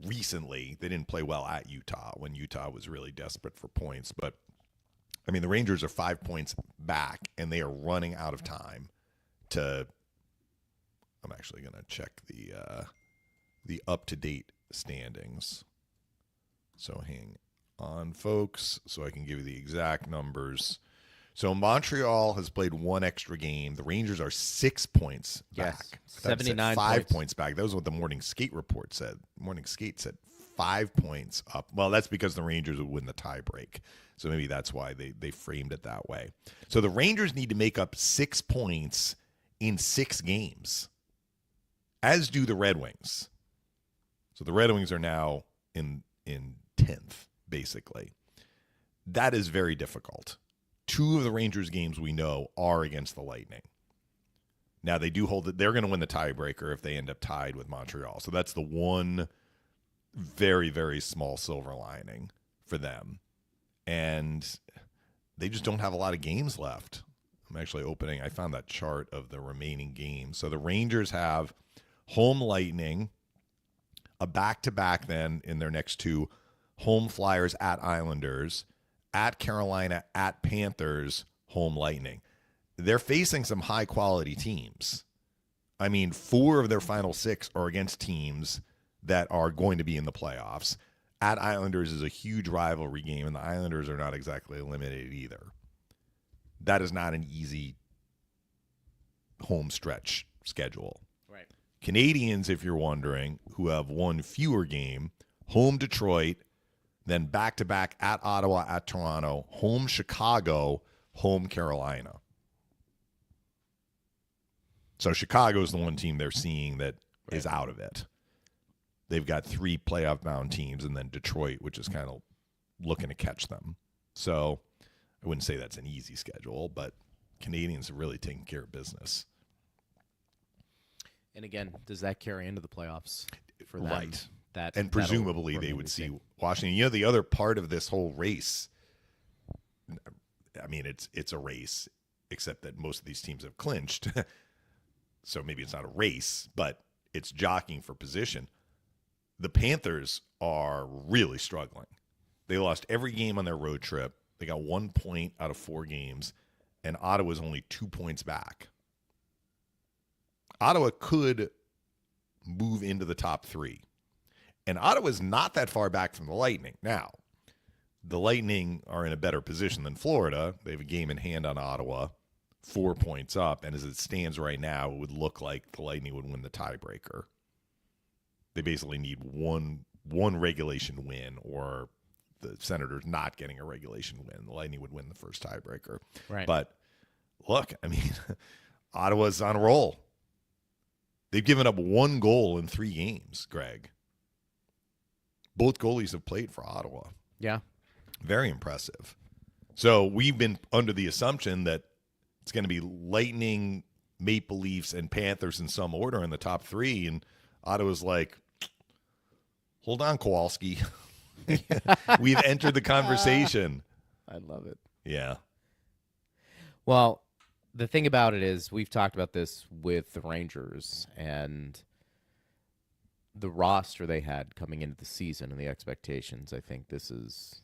recently. They didn't play well at Utah when Utah was really desperate for points. But, I mean, the Rangers are 5 points back, and they are running out of time to – I'm actually going to check the up-to-date standings. So hang on, folks, so I can give you the exact numbers. So Montreal has played 1 extra game. The Rangers are 6 points back. 79 5 points back. That was what the Morning Skate report said. Morning Skate said 5 points up. Well, that's because the Rangers would win the tiebreak. So maybe that's why they framed it that way. So the Rangers need to make up 6 points in 6 games, as do the Red Wings. So the Red Wings are now in 10th, basically. That is very difficult. 2 of the Rangers games we know are against the Lightning. Now, they do hold that they're going to win the tiebreaker if they end up tied with Montreal. So that's the one very, very small silver lining for them. And they just don't have a lot of games left. I'm actually opening. I found that chart of the remaining games. So the Rangers have home Lightning, a back-to-back then in their next 2, home Flyers at Islanders, at Carolina, at Panthers, home Lightning. They're facing some high-quality teams. I mean, 4 of their final 6 are against teams that are going to be in the playoffs. At Islanders is a huge rivalry game, and the Islanders are not exactly eliminated either. That is not an easy home stretch schedule. Right. Canadians, if you're wondering, who have 1 fewer game, home Detroit, then back-to-back at Ottawa, at Toronto, home Chicago, home Carolina. So Chicago is the one team they're seeing that is out of it. They've got 3 playoff-bound teams, and then Detroit, which is kind of looking to catch them. So I wouldn't say that's an easy schedule, but Canadians are really taking care of business. And again, does that carry into the playoffs for them? Right. And presumably they would see Washington. You know, the other part of this whole race, I mean, it's a race, except that most of these teams have clinched. So maybe it's not a race, but it's jockeying for position. The Panthers are really struggling. They lost every game on their road trip. They got 1 point out of 4 games, and Ottawa's only 2 points back. Ottawa could move into the top 3. And Ottawa's not that far back from the Lightning. Now, the Lightning are in a better position than Florida. They have a game in hand on Ottawa, 4 points up. And as it stands right now, it would look like the Lightning would win the tiebreaker. They basically need one regulation win, or the Senators not getting a regulation win. The Lightning would win the first tiebreaker. Right. But look, I mean, Ottawa's on a roll. They've given up 1 goal in 3 games, Greg. Both goalies have played for Ottawa. Yeah. Very impressive. So we've been under the assumption that it's going to be Lightning, Maple Leafs, and Panthers in some order in the top 3. And Ottawa's like, hold on, Kowalski. We've entered the conversation. I love it. Yeah. Well, the thing about it is, we've talked about this with the Rangers and the roster they had coming into the season and the expectations. I think this is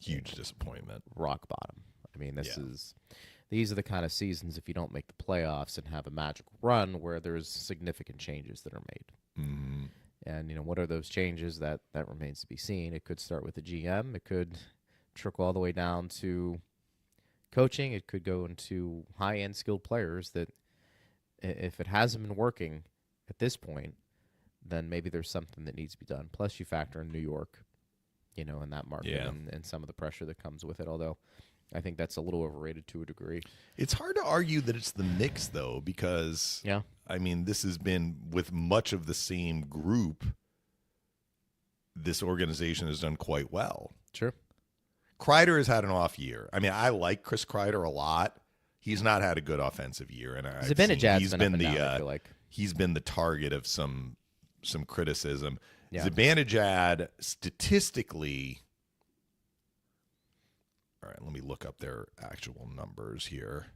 Huge disappointment. rock bottom. I mean, these are the kind of seasons, if you don't make the playoffs and have a magical run, where there's significant changes that are made. Mm-hmm. And, what are those changes? That remains to be seen. It could start with the GM. It could trickle all the way down to coaching. It could go into high-end skilled players that, if it hasn't been working at this point, then maybe there's something that needs to be done. Plus, you factor in New York, in that market and some of the pressure that comes with it, although I think that's a little overrated to a degree. It's hard to argue that it's the mix, though, because, I mean, this has been with much of the same group. This organization has done quite well. Sure. Kreider has had an off year. I mean, I like Chris Kreider a lot. He's not had a good offensive year, and he's been I feel like. He's been the target of some criticism. Yeah. Zibanejad, statistically, all right, let me look up their actual numbers here.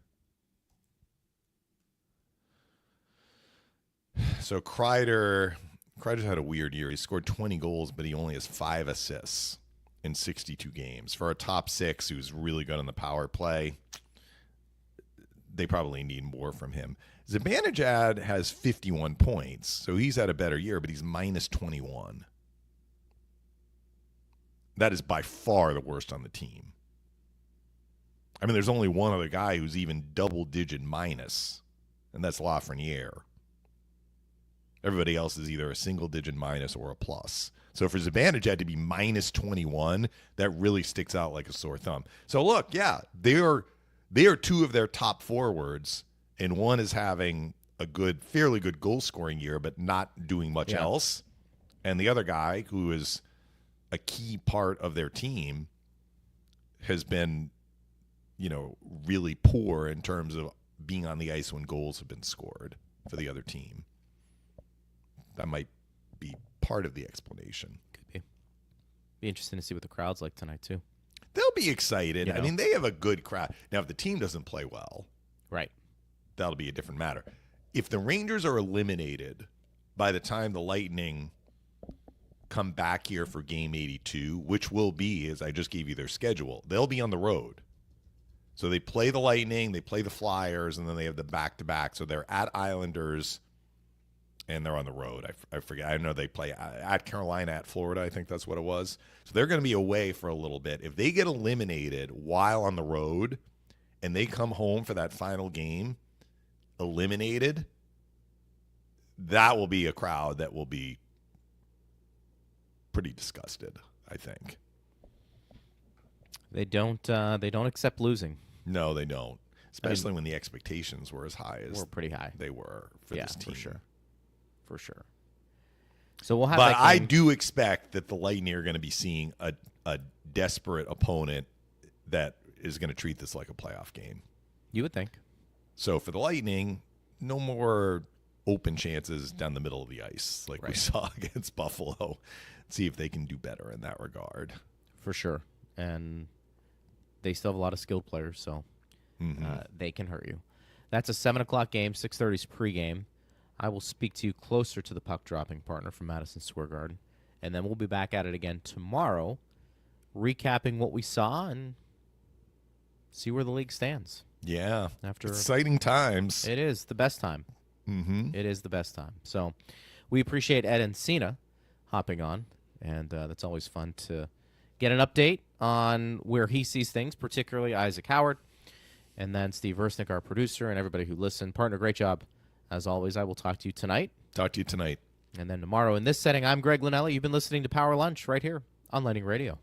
So Kreider's had a weird year. He scored 20 goals, but he only has 5 assists in 62 games. For a top 6 who's really good on the power play, they probably need more from him. Zibanejad has 51 points, so he's had a better year, but he's minus 21. That is by far the worst on the team. I mean, there's only one other guy who's even double-digit minus, and that's Lafreniere. Everybody else is either a single-digit minus or a plus. So for Zibanejad to be minus 21, that really sticks out like a sore thumb. So look, yeah, they are 2 of their top forwards, and one is having a fairly good goal-scoring year, but not doing much else. And the other guy, who is a key part of their team, has been, really poor in terms of being on the ice when goals have been scored for the other team. That might be part of the explanation. Could be. Be interesting to see what the crowd's like tonight, too. They'll be excited. I mean, they have a good crowd. Now, if the team doesn't play well, right, that'll be a different matter. If the Rangers are eliminated by the time the Lightning come back here for Game 82, which will be, as I just gave you their schedule, they'll be on the road. So they play the Lightning, they play the Flyers, and then they have the back-to-back. So they're at Islanders, and they're on the road. I forget. I know they play at Carolina, at Florida. I think that's what it was. So they're going to be away for a little bit. If they get eliminated while on the road and they come home for that final game eliminated, that will be a crowd that will be pretty disgusted, I think. They don't accept losing. No, they don't. Especially when the expectations were as high as pretty high. They were for this team. For sure. So we'll have But that game. I do expect that the Lightning are going to be seeing a desperate opponent that is going to treat this like a playoff game. You would think. So for the Lightning, no more open chances down the middle of the ice like we saw against Buffalo. See if they can do better in that regard. For sure. And they still have a lot of skilled players, so they can hurt you. That's a 7 o'clock game, 6:30 is pregame. I will speak to you closer to the puck-dropping partner from Madison Square Garden, and then we'll be back at it again tomorrow, recapping what we saw and see where the league stands. Yeah. After exciting times. It is the best time. Mm-hmm. It is the best time. So we appreciate Ed Encina hopping on, and that's always fun to get an update on where he sees things, particularly Isaac Howard, and then Steve Versnick, our producer, and everybody who listened. Partner, great job. As always, I will talk to you tonight. Talk to you tonight. And then tomorrow in this setting, I'm Greg Linnelli. You've been listening to Power Lunch right here on Lightning Radio.